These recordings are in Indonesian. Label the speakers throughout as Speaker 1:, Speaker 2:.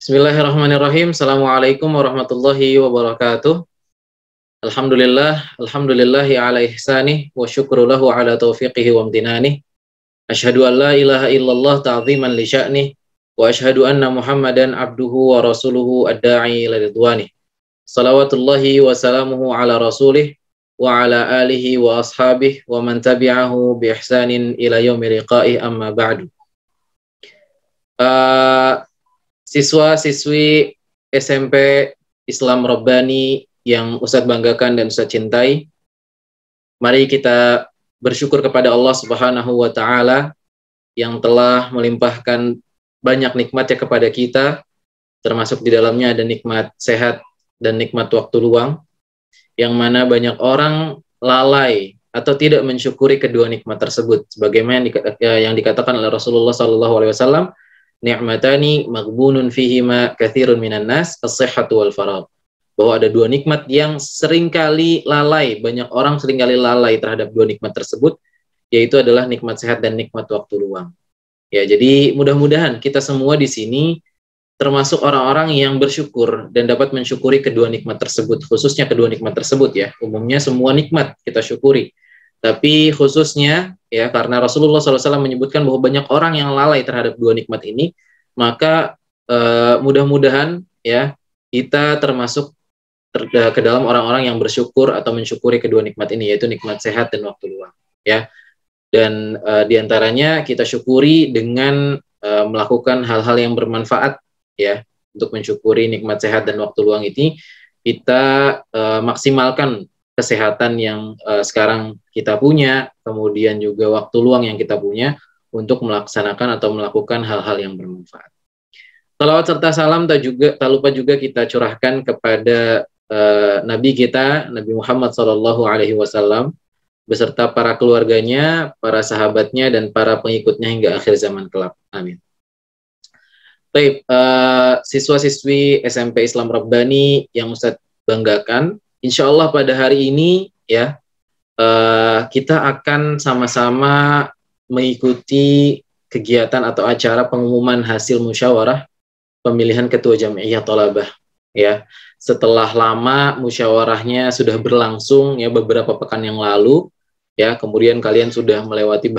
Speaker 1: Bismillahirrahmanirrahim. Assalamualaikum warahmatullahi wabarakatuh. Alhamdulillahi ala ihsanih wa syukru lahu ala taufiqihi wa amtinanih. Asyhadu an la ilaha illallah ta'ziman li sya'nih wa asyhadu anna Muhammadan abduhu wa rasuluhu ad-da'i ila ridwanih. Salawatullahi wa salamuhu ala rasulih wa ala alihi wa ashabih wa man tabi'ahu bi ihsanin ila yaumi liqa'ih, amma ba'du. Siswa-siswi SMP Islam Rabbani yang Ustadz banggakan dan Ustadz cintai, mari kita bersyukur kepada Allah Subhanahu wa Ta'ala yang telah melimpahkan banyak nikmatnya kepada kita, termasuk di dalamnya ada nikmat sehat dan nikmat waktu luang, yang mana banyak orang lalai atau tidak mensyukuri kedua nikmat tersebut, sebagaimana yang dikatakan oleh Rasulullah SAW, ni'matani maghbunun fihima katsirun minan nas, as-sihhatu wal faragh. Bahwa ada dua nikmat yang seringkali lalai, banyak orang seringkali lalai terhadap dua nikmat tersebut, yaitu adalah nikmat sehat dan nikmat waktu luang. Ya, jadi mudah-mudahan kita semua di sini termasuk orang-orang yang bersyukur dan dapat mensyukuri kedua nikmat tersebut, khususnya kedua nikmat tersebut ya. Umumnya semua nikmat kita syukuri, tapi khususnya ya karena Rasulullah SAW menyebutkan bahwa banyak orang yang lalai terhadap dua nikmat ini, maka mudah-mudahan ya kita termasuk ke dalam orang-orang yang bersyukur atau mensyukuri kedua nikmat ini, yaitu nikmat sehat dan waktu luang ya. Dan diantaranya kita syukuri dengan melakukan hal-hal yang bermanfaat ya. Untuk mensyukuri nikmat sehat dan waktu luang ini, kita maksimalkan kesehatan yang sekarang kita punya, kemudian juga waktu luang yang kita punya untuk melaksanakan atau melakukan hal-hal yang bermanfaat. Salawat serta salam tak lupa juga kita curahkan kepada Nabi kita, Nabi Muhammad SAW, beserta para keluarganya, para sahabatnya, dan para pengikutnya hingga akhir zaman kelak. Amin. Baik, siswa-siswi SMP Islam Rabbani yang Ustadz banggakan, insya Allah pada hari ini ya kita akan sama-sama mengikuti kegiatan atau acara pengumuman hasil musyawarah pemilihan ketua Jam'iyah Thalabah ya. Setelah lama musyawarahnya sudah berlangsung ya beberapa pekan yang lalu ya, kemudian kalian sudah melewati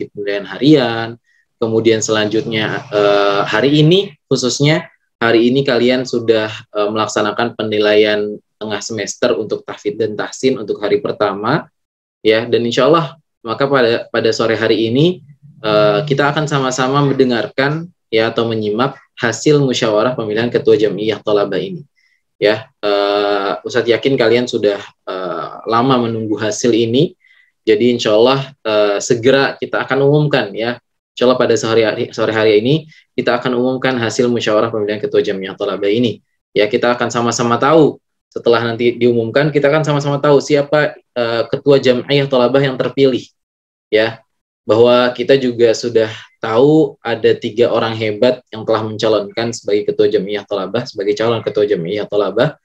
Speaker 1: pemilihan harian, kemudian selanjutnya hari ini khususnya hari ini kalian sudah melaksanakan penilaian tengah semester untuk tahfidz dan tahsin untuk hari pertama ya, dan insya Allah maka pada sore hari ini kita akan sama-sama mendengarkan ya atau menyimak hasil musyawarah pemilihan ketua Jam'iyah Thalabah ini ya. Ustadz yakin kalian sudah lama menunggu hasil ini, jadi insya Allah segera kita akan umumkan ya. Insya Allah pada sore hari ini kita akan umumkan hasil musyawarah pemilihan ketua Jam'iyah Thalabah ini ya. Kita akan sama-sama tahu, setelah nanti diumumkan kita akan sama-sama tahu siapa ketua Jam'iyah Thalabah yang terpilih ya. Bahwa kita juga sudah tahu ada 3 orang hebat yang telah mencalonkan sebagai ketua Jam'iyah Thalabah, sebagai calon ketua Jam'iyah Thalabah.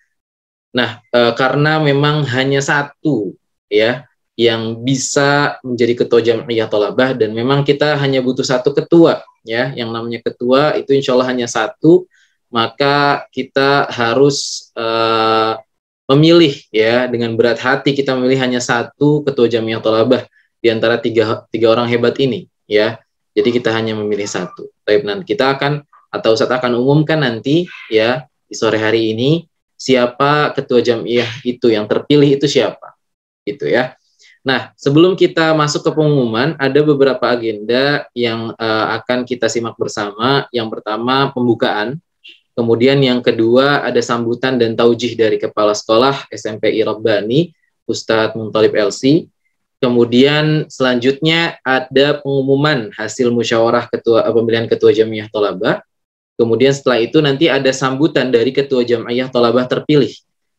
Speaker 1: Nah, karena memang hanya satu ya yang bisa menjadi ketua Jam'iyah Thalabah, dan memang kita hanya butuh satu ketua ya, yang namanya ketua itu insya Allah hanya satu, maka kita harus memilih ya, dengan berat hati kita memilih hanya satu ketua Jam'iyah Thalabah di antara tiga orang hebat ini ya. Jadi kita hanya memilih satu. Baik, nanti kita akan atau Ustadz akan umumkan nanti ya di sore hari ini siapa ketua Jam'iyah itu, yang terpilih itu siapa gitu ya. Nah, sebelum kita masuk ke pengumuman, ada beberapa agenda yang akan kita simak bersama. Yang pertama pembukaan, kemudian yang kedua ada sambutan dan taujih dari Kepala Sekolah SMPI Rabbani Ustadz Munthalib LC. Kemudian selanjutnya ada pengumuman hasil musyawarah pemilihan ketua Jam'iyah Thalabah. Kemudian setelah itu nanti ada sambutan dari ketua Jam'iyah Thalabah terpilih.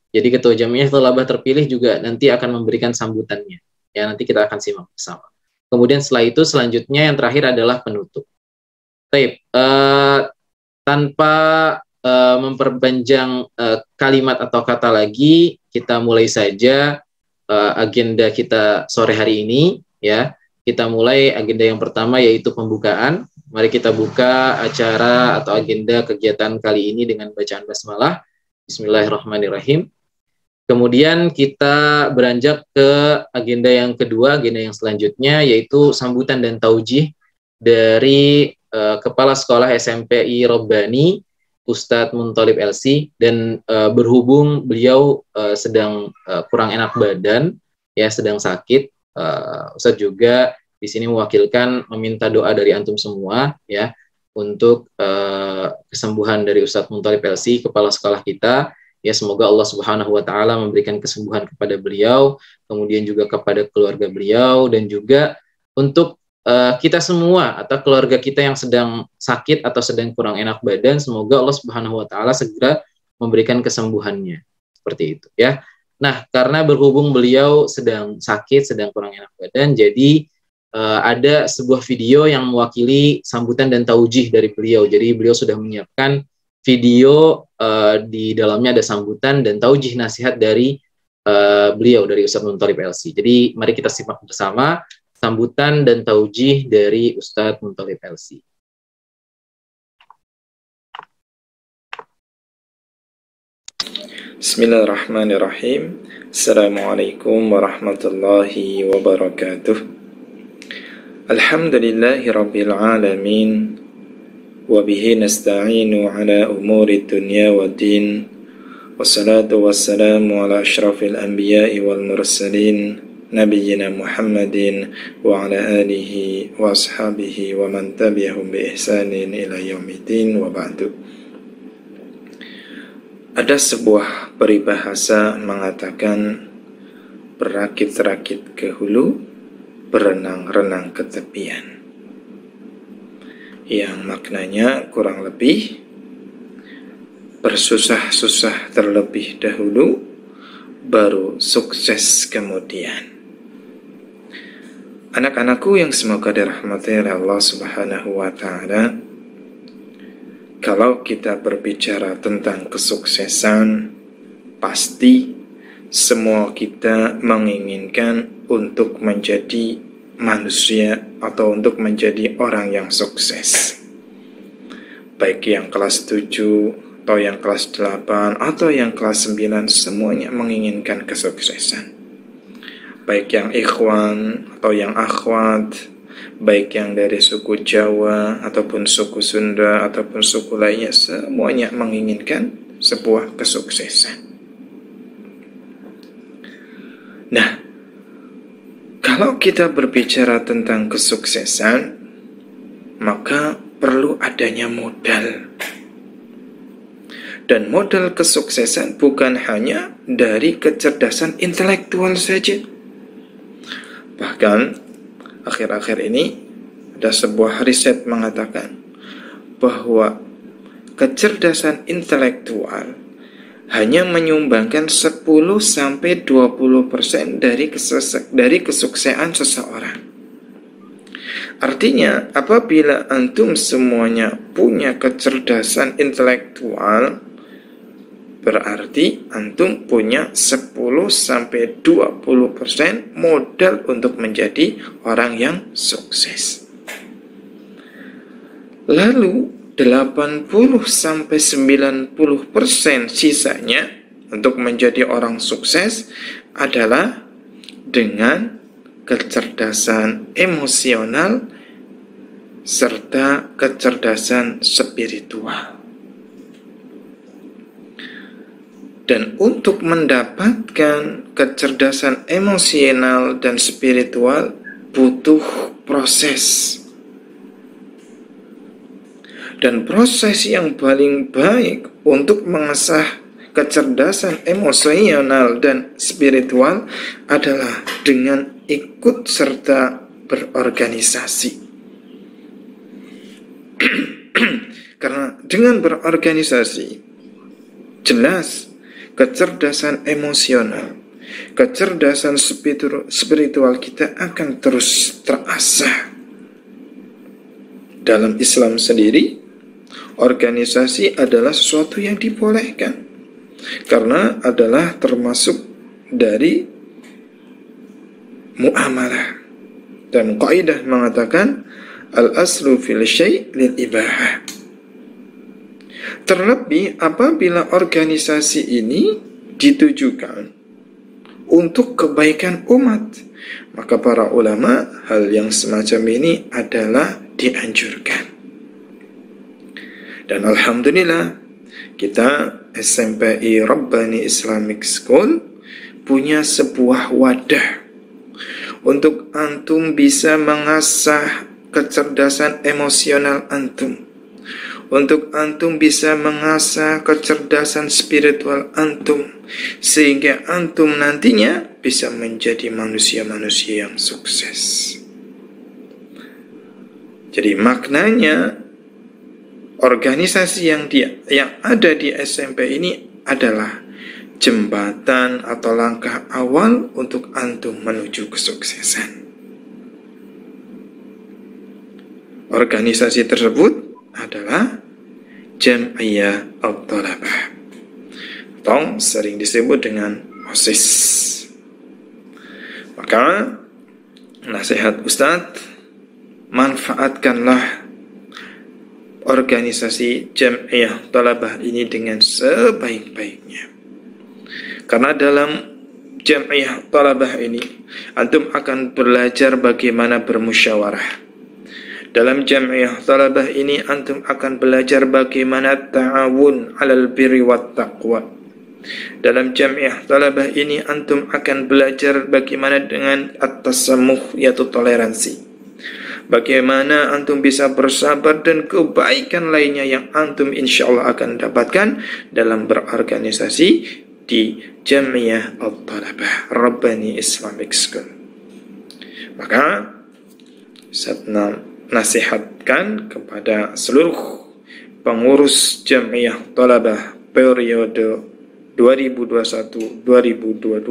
Speaker 1: Jadi ketua Jam'iyah Thalabah terpilih juga nanti akan memberikan sambutannya. Ya, nanti kita akan simak bersama. Kemudian setelah itu selanjutnya yang terakhir adalah penutup. Baik, tanpa memperpanjang kalimat atau kata lagi, kita mulai saja agenda kita sore hari ini ya. Kita mulai agenda yang pertama yaitu pembukaan. Mari kita buka acara atau agenda kegiatan kali ini dengan bacaan basmalah. Bismillahirrahmanirrahim. Kemudian kita beranjak ke agenda yang kedua, agenda yang selanjutnya, yaitu sambutan dan taujih dari Kepala Sekolah SMPI Robbani, Ustadz Munthalib LC, dan berhubung beliau sedang kurang enak badan, ya sedang sakit, Ustadz juga di sini mewakilkan meminta doa dari antum semua, ya, untuk kesembuhan dari Ustadz Munthalib LC, kepala sekolah kita. Ya, semoga Allah Subhanahu wa taala memberikan kesembuhan kepada beliau, kemudian juga kepada keluarga beliau, dan juga untuk kita semua atau keluarga kita yang sedang sakit atau sedang kurang enak badan, semoga Allah Subhanahu wa taala segera memberikan kesembuhannya. Seperti itu, ya. Nah, karena berhubung beliau sedang sakit, sedang kurang enak badan, jadi ada sebuah video yang mewakili sambutan dan taujih dari beliau. Jadi beliau sudah menyiapkan video di dalamnya ada sambutan dan taujih nasihat dari beliau, dari Ustadz Munthalib LC. Jadi mari kita simak bersama sambutan dan taujih dari Ustadz Munthalib LC.
Speaker 2: Bismillahirrahmanirrahim. Assalamualaikum warahmatullahi wabarakatuh. Alhamdulillahi rabbil alamin, wa bihi nasta'inu ala umuri dunya wa din, wassalatu wassalamu ala ashrafil anbiya'i wal mursalin, nabiyyina Muhammadin wa ala alihi wa ashabihi wa man tabi'ahum bi ihsanin ila yaumiddin, wa ba'du. Ada sebuah peribahasa mengatakan, berakit-rakit ke hulu, berenang-renang ke tepian, yang maknanya kurang lebih bersusah-susah terlebih dahulu, baru sukses kemudian. Anak-anakku yang semoga dirahmati oleh Allah Subhanahu wa ta'ala, kalau kita berbicara tentang kesuksesan, pasti semua kita menginginkan untuk menjadi manusia atau untuk menjadi orang yang sukses. Baik yang kelas 7 atau yang kelas 8 atau yang kelas 9, semuanya menginginkan kesuksesan. Baik yang ikhwan atau yang akhwat, baik yang dari suku Jawa ataupun suku Sunda ataupun suku lainnya, semuanya menginginkan sebuah kesuksesan. Nah, kalau kita berbicara tentang kesuksesan, maka perlu adanya modal. Dan modal kesuksesan bukan hanya dari kecerdasan intelektual saja. Bahkan akhir-akhir ini ada sebuah riset mengatakan bahwa kecerdasan intelektual hanya menyumbangkan 10-20% dari kesuksesan seseorang. Artinya, apabila antum semuanya punya kecerdasan intelektual, berarti antum punya 10-20% modal untuk menjadi orang yang sukses. Lalu 80-90% sisanya untuk menjadi orang sukses adalah dengan kecerdasan emosional serta kecerdasan spiritual. Dan untuk mendapatkan kecerdasan emosional dan spiritual butuh proses. Dan proses yang paling baik untuk mengasah kecerdasan emosional dan spiritual adalah dengan ikut serta berorganisasi. Karena dengan berorganisasi, jelas kecerdasan emosional, kecerdasan spiritual kita akan terus terasah. Dalam Islam sendiri, organisasi adalah sesuatu yang dibolehkan karena adalah termasuk dari muamalah, dan kaidah mengatakan Al-aslu fil syai' lil ibahah. Terlebih apabila organisasi ini ditujukan untuk kebaikan umat, maka para ulama hal yang semacam ini adalah dianjurkan. Dan alhamdulillah kita SMPI Rabbani Islamic School punya sebuah wadah untuk antum bisa mengasah kecerdasan emosional antum, untuk antum bisa mengasah kecerdasan spiritual antum, sehingga antum nantinya bisa menjadi manusia-manusia yang sukses. Jadi maknanya organisasi yang ada di SMP ini adalah jembatan atau langkah awal untuk antum menuju kesuksesan. Organisasi tersebut adalah Jam'iyah Al-Talabah, atau sering disebut dengan OSIS. Maka nasihat Ustadz, manfaatkanlah organisasi Jam'iyah Talabah ini dengan sebaik-baiknya. Karena dalam Jam'iyah Talabah ini antum akan belajar bagaimana bermusyawarah. Dalam Jam'iyah Talabah ini antum akan belajar bagaimana ta'awun 'alal birri wat taqwa. Dalam Jam'iyah Talabah ini antum akan belajar bagaimana dengan at-tasammuh, yaitu toleransi. Bagaimana antum bisa bersabar dan kebaikan lainnya yang antum insyaallah akan dapatkan dalam berorganisasi di Jam'iyah Al-Talabah Rabbani Islamic School. Maka saya nasihatkan kepada seluruh pengurus Jam'iyah Talabah periode 2021-2022,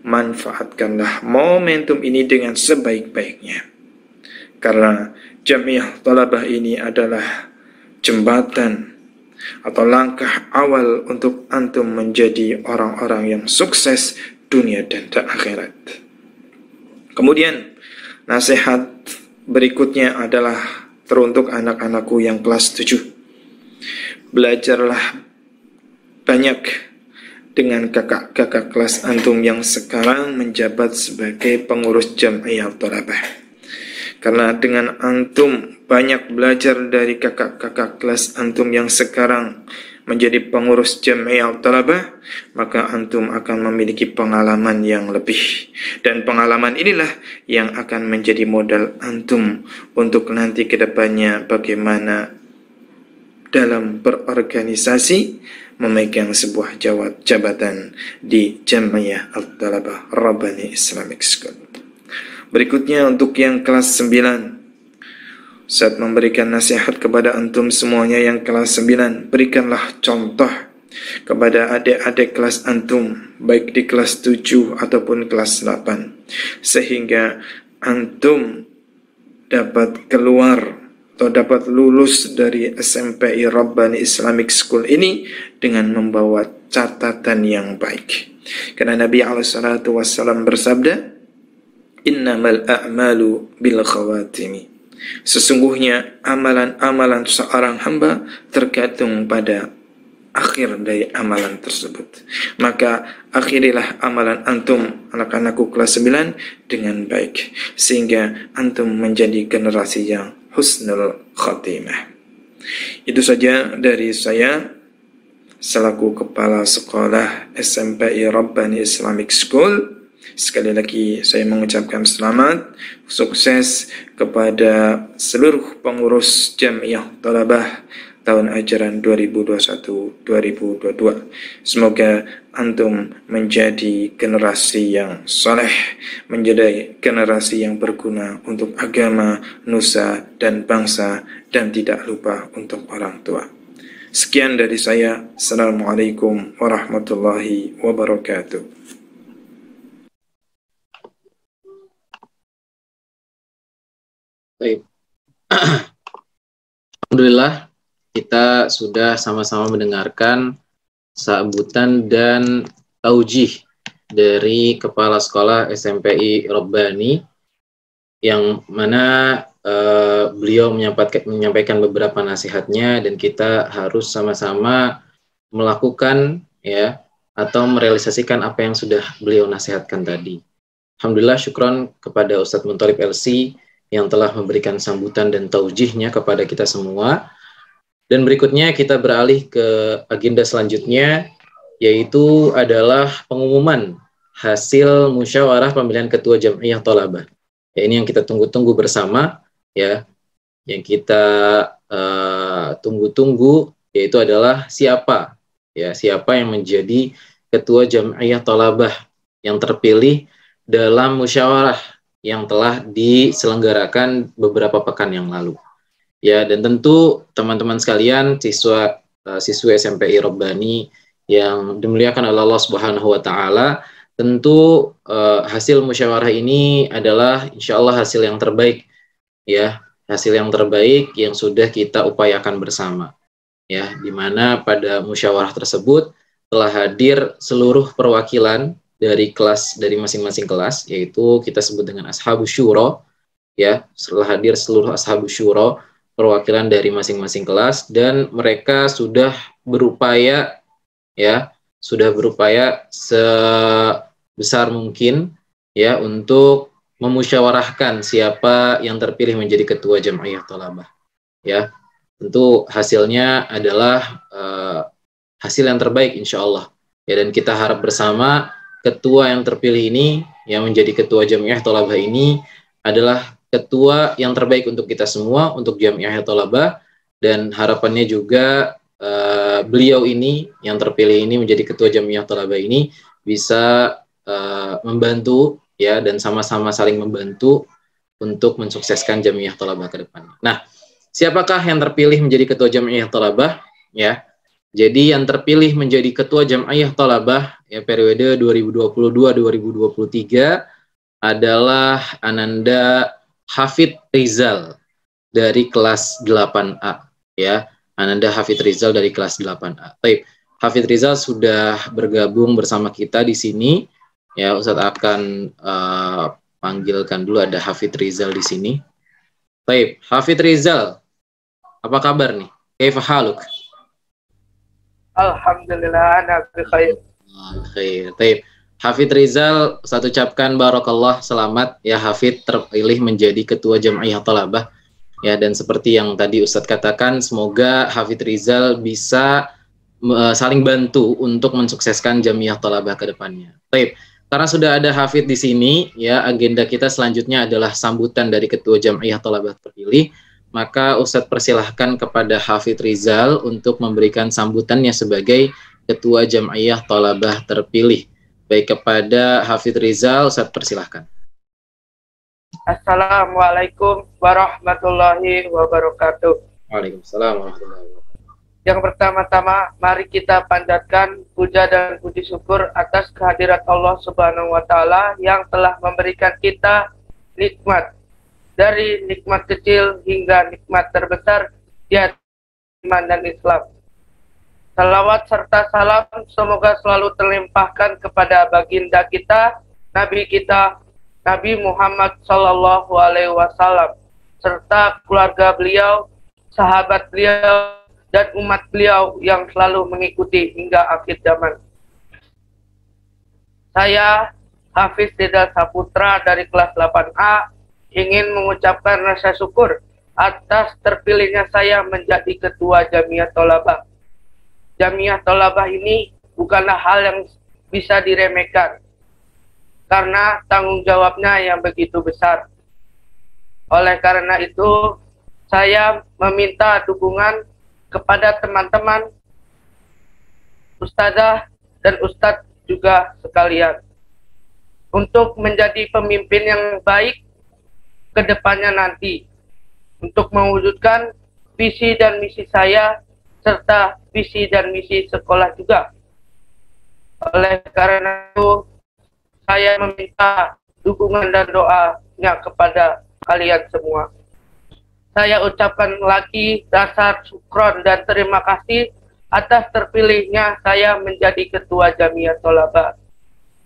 Speaker 2: manfaatkanlah momentum ini dengan sebaik-baiknya. Karena Jam'iyah Talabah ini adalah jembatan atau langkah awal untuk antum menjadi orang-orang yang sukses dunia dan akhirat. Kemudian nasihat berikutnya adalah teruntuk anak-anakku yang kelas 7. Belajarlah banyak dengan kakak-kakak kelas antum yang sekarang menjabat sebagai pengurus Jam'iyah Talabah. Karena dengan antum banyak belajar dari kakak-kakak kelas antum yang sekarang menjadi pengurus Jam'iyah Talabah, maka antum akan memiliki pengalaman yang lebih. Dan pengalaman inilah yang akan menjadi modal antum untuk nanti ke depannya bagaimana dalam berorganisasi memegang sebuah jabatan di Jam'iyah Al-Talabah Rabbani Islamic School. Berikutnya untuk yang kelas 9, saat memberikan nasihat kepada antum semuanya yang kelas 9, berikanlah contoh kepada adik-adik kelas antum, baik di kelas 7 ataupun kelas 8, sehingga antum dapat keluar atau dapat lulus dari SMPI Rabbani Islamic School ini dengan membawa catatan yang baik. Karena Nabi SAW bersabda, innamal a'malu bil khawatimi. Sesungguhnya amalan-amalan seorang hamba tergantung pada akhir dari amalan tersebut. Maka akhirilah amalan antum anak-anakku kelas 9 dengan baik, sehingga antum menjadi generasi yang husnul khatimah. Itu saja dari saya selaku kepala sekolah SMPI Rabbani Islamic School. Sekali lagi saya mengucapkan selamat, sukses kepada seluruh pengurus Jam'iyah Talabah tahun ajaran 2021-2022. Semoga antum menjadi generasi yang saleh, menjadi generasi yang berguna untuk agama, nusa, dan bangsa, dan tidak lupa untuk orang tua. Sekian dari saya. Assalamualaikum warahmatullahi wabarakatuh.
Speaker 1: Baik. Alhamdulillah kita sudah sama-sama mendengarkan sambutan dan taujih dari Kepala Sekolah SMPI Rabbani, yang mana beliau menyampaikan beberapa nasihatnya, dan kita harus sama-sama melakukan ya atau merealisasikan apa yang sudah beliau nasihatkan tadi. Alhamdulillah, syukron kepada Ustadz Munthalib LC yang telah memberikan sambutan dan taujihnya kepada kita semua. Dan berikutnya kita beralih ke agenda selanjutnya, yaitu adalah pengumuman hasil musyawarah pemilihan ketua Jam'iyah Thalabah. Ya, ini yang kita tunggu-tunggu bersama, ya, yang kita tunggu-tunggu, yaitu adalah siapa yang menjadi ketua Jam'iyah Thalabah yang terpilih dalam musyawarah yang telah diselenggarakan beberapa pekan yang lalu. Ya, dan tentu teman-teman sekalian, siswi SMPI Robbani yang dimuliakan oleh Allah Subhanahu wa taala, tentu hasil musyawarah ini adalah insya Allah hasil yang terbaik, ya, hasil yang terbaik yang sudah kita upayakan bersama, ya, di mana pada musyawarah tersebut telah hadir seluruh perwakilan dari masing-masing kelas, yaitu kita sebut dengan Ashabus Syuro, ya, setelah hadir seluruh Ashabus Syuro, perwakilan dari masing-masing kelas, dan mereka sudah berupaya, ya, sebesar mungkin, ya, untuk memusyawarahkan siapa yang terpilih menjadi ketua Jam'iyah Thalabah, ya. Tentu hasilnya adalah hasil yang terbaik insya Allah, ya, dan kita harap bersama ketua yang terpilih ini, yang menjadi ketua Jam'iyah Thalabah ini adalah ketua yang terbaik untuk kita semua, untuk Jam'iyah Thalabah, dan harapannya juga beliau ini yang terpilih ini menjadi ketua Jam'iyah Thalabah ini bisa membantu, ya, dan sama-sama saling membantu untuk mensukseskan Jam'iyah Thalabah ke depannya. Nah, siapakah yang terpilih menjadi ketua Jam'iyah Thalabah? Ya, jadi yang terpilih menjadi ketua Jam'iyah Thalabah ya periode 2022-2023 adalah Ananda Hafid Rizal dari kelas 8A, ya. Ananda Hafid Rizal dari kelas 8A. Baik, Hafid Rizal sudah bergabung bersama kita di sini. Ya, Ustadz akan panggilkan dulu, ada Hafid Rizal di sini. Baik, Hafid Rizal, apa kabar nih? Kaifa haluk?
Speaker 3: Alhamdulillah, ana bikhair.
Speaker 1: Baik. Hafid Rizal, saya ucapkan barakallah, selamat ya Hafid terpilih menjadi ketua Jam'iyah Thalabah. Ya, dan seperti yang tadi Ustadz katakan, semoga Hafid Rizal bisa saling bantu untuk mensukseskan Jam'iyah Thalabah ke depannya. Baik, karena sudah ada Hafid di sini, ya, agenda kita selanjutnya adalah sambutan dari ketua Jam'iyah Thalabah terpilih. Maka Ustadz persilahkan kepada Hafid Rizal untuk memberikan sambutannya sebagai ketua Jam'iyah Thalabah terpilih. Baik, kepada Hafid Rizal, Ustadz persilahkan.
Speaker 3: Assalamualaikum warahmatullahi wabarakatuh.
Speaker 1: Waalaikumsalam warahmatullahi wabarakatuh.
Speaker 3: Yang pertama-tama, mari kita panjatkan puja dan puji syukur atas kehadirat Allah Subhanahu wa taala yang telah memberikan kita nikmat, dari nikmat kecil hingga nikmat terbesar, yaitu iman dan Islam. Salawat serta salam semoga selalu terlimpahkan kepada baginda kita, Nabi Muhammad Sallallahu Alaihi Wasallam, serta keluarga beliau, sahabat beliau, dan umat beliau yang selalu mengikuti hingga akhir zaman. Saya Hafiz Rizal Saputra dari kelas 8A ingin mengucapkan rasa syukur atas terpilihnya saya menjadi ketua Jam'iyah Thalabah. Jam'iyah Thalabah ini bukanlah hal yang bisa diremehkan, karena tanggung jawabnya yang begitu besar. Oleh karena itu, saya meminta dukungan kepada teman-teman, ustazah dan ustadz juga sekalian, untuk menjadi pemimpin yang baik ke depannya nanti, untuk mewujudkan visi dan misi saya, serta visi dan misi sekolah juga. Oleh karena itu, saya meminta dukungan dan doanya kepada kalian semua. Saya ucapkan lagi rasa syukron dan terima kasih atas terpilihnya saya menjadi ketua Jam'iyah Thalabah.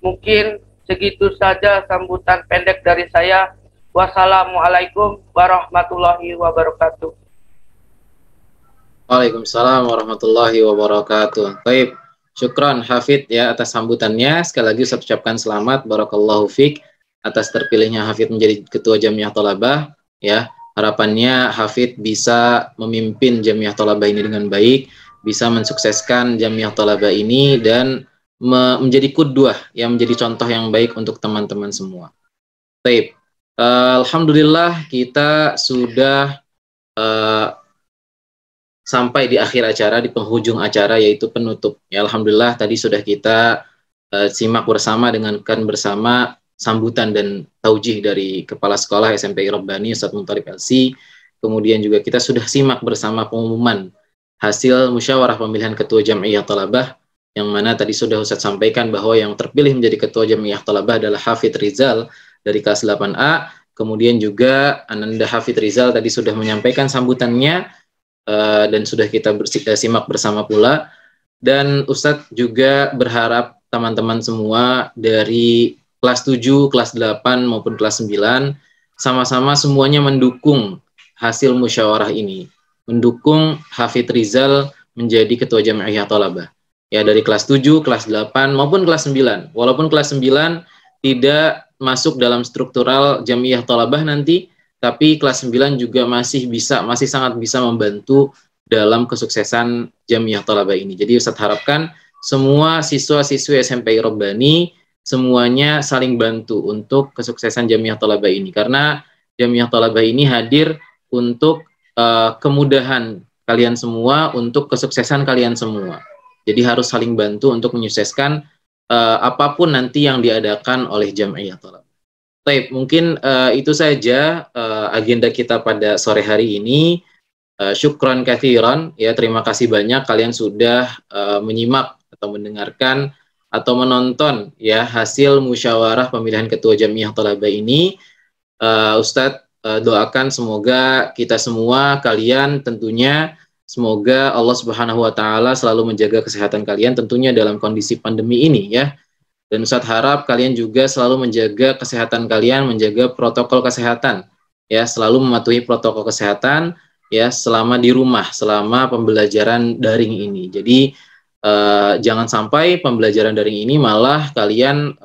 Speaker 3: Mungkin segitu saja sambutan pendek dari saya. Wassalamualaikum warahmatullahi wabarakatuh.
Speaker 1: Waalaikumsalam warahmatullahi wabarakatuh. Baik, syukran Hafid ya atas sambutannya. Sekali lagi saya ucapkan selamat, barakallahu fiik, atas terpilihnya Hafid menjadi Ketua Jamiah Thalabah ya. Harapannya Hafid bisa memimpin Jamiah Thalabah ini dengan baik, bisa mensukseskan Jamiah Thalabah ini dan menjadi qudwah, yang menjadi contoh yang baik untuk teman-teman semua. Baik, alhamdulillah kita sudah sampai di akhir acara, di penghujung acara, yaitu penutup. Ya, alhamdulillah tadi sudah kita simak bersama, dengarkan bersama sambutan dan taujih dari Kepala Sekolah SMP Rabbani Ustadz Muntharib LC. Kemudian juga kita sudah simak bersama pengumuman hasil musyawarah pemilihan Ketua Jamiah Thalabah, yang mana tadi sudah Ustadz sampaikan bahwa yang terpilih menjadi Ketua Jamiah Thalabah adalah Hafid Rizal dari kelas 8A. Kemudian juga Ananda Hafid Rizal tadi sudah menyampaikan sambutannya, dan sudah kita simak bersama pula. Dan Ustadz juga berharap teman-teman semua dari kelas 7, kelas 8 maupun kelas 9 sama-sama semuanya mendukung hasil musyawarah ini, mendukung Hafid Rizal menjadi Ketua Jamiah Thalabah ya, dari kelas 7, kelas 8 maupun kelas 9. Walaupun kelas 9 tidak masuk dalam struktural Jamiah Thalabah nanti, tapi kelas 9 juga masih sangat bisa membantu dalam kesuksesan Jamiah Thalabah ini. Jadi Ustadz harapkan semua siswa-siswi SMP Rabbani semuanya saling bantu untuk kesuksesan Jamiah Thalabah ini, karena Jamiah Thalabah ini hadir untuk kemudahan kalian semua, untuk kesuksesan kalian semua. Jadi harus saling bantu untuk menyukseskan apapun nanti yang diadakan oleh Jamiah Thalabah. Baik, mungkin itu saja agenda kita pada sore hari ini. Syukran katsiran ya, terima kasih banyak kalian sudah menyimak atau mendengarkan atau menonton ya hasil musyawarah pemilihan Ketua Jamiah Thalabah ini. Ustadz doakan semoga kita semua, kalian tentunya, semoga Allah Subhanahu wa taala selalu menjaga kesehatan kalian tentunya dalam kondisi pandemi ini ya. Dan Ustadz harap kalian juga selalu menjaga kesehatan kalian, menjaga protokol kesehatan, ya, selalu mematuhi protokol kesehatan, ya, selama di rumah, selama pembelajaran daring ini. Jadi jangan sampai pembelajaran daring ini malah kalian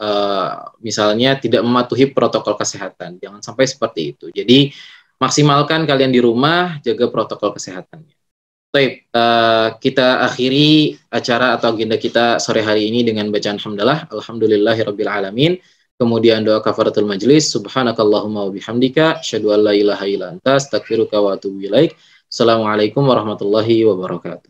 Speaker 1: misalnya tidak mematuhi protokol kesehatan. Jangan sampai seperti itu. Jadi maksimalkan kalian di rumah, jaga protokol kesehatannya. Baik, kita akhiri acara atau agenda kita sore hari ini dengan bacaan hamdalah, alhamdulillahirabbil alamin. Kemudian doa kafaratul majlis, subhanakallahumma wa bihamdika, asyhadu an la ilaha illa anta, astaghfiruka wa atubu ilaik. Assalamualaikum warahmatullahi wabarakatuh.